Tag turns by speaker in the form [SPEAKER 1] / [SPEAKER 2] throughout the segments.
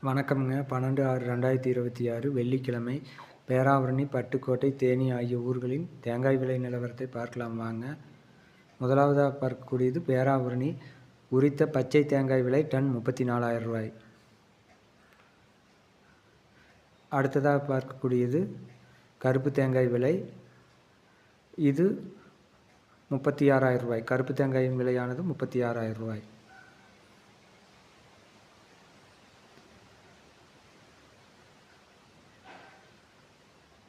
[SPEAKER 1] வணக்கம்ங்க. 12/6/2026 வெள்ளிக்கிழமை. பேராவூரணி, பட்டுக்கோட்டை, தேனி ஆகிய ஊர்களின் தேங்காய் விலை நிலவரத்தை பார்க்கலாம் வாங்க. முதலாவதாக பார்க்கக்கூடியது பேராவூரணி. உரித்த பச்சை தேங்காய் விலை டன் 34,000 ரூபாய். அடுத்ததாக பார்க்கக்கூடியது கருப்பு தேங்காய் விலை. இது 36,000 ரூபாய். கருப்பு தேங்காயின் விலையானது 36,000 ரூபாய்.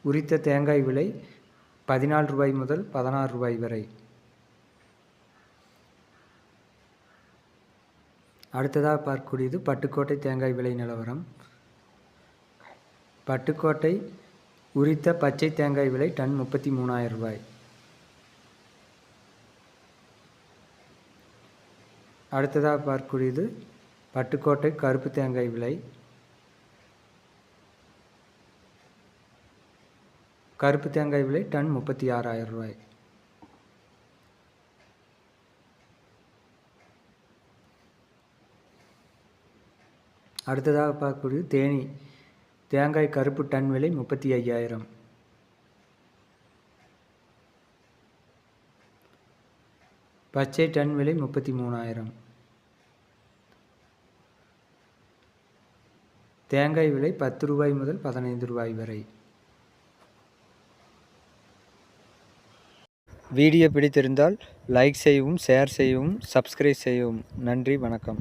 [SPEAKER 1] உரித்த தேங்காய் விலை 14 ரூபாய் முதல் 16 ரூபாய் வரை. அடுத்ததாக பார்க்கக்கூடியது பட்டுக்கோட்டை தேங்காய் விலை நிலவரம். பட்டுக்கோட்டை உரித்த பச்சை தேங்காய் விலை டன் 33,000 ரூபாய். அடுத்ததாக பார்க்கக்கூடியது பட்டுக்கோட்டை கருப்பு தேங்காய் விலை. கருப்பு தேங்காய் விலை டன் 36,000 ரூபாய். அடுத்ததாக பார்க்கக்கூடியது தேனி. தேங்காய் கருப்பு டன் விலை 35,000. பச்சை டன் விலை 33,000. தேங்காய் விலை 10 ரூபாய் முதல் 15 ரூபாய் வரை. வீடியோ பிடித்திருந்தால் லைக் செய்யவும், ஷேர் செய்யவும், சப்ஸ்கிரைப் செய்யவும். நன்றி, வணக்கம்.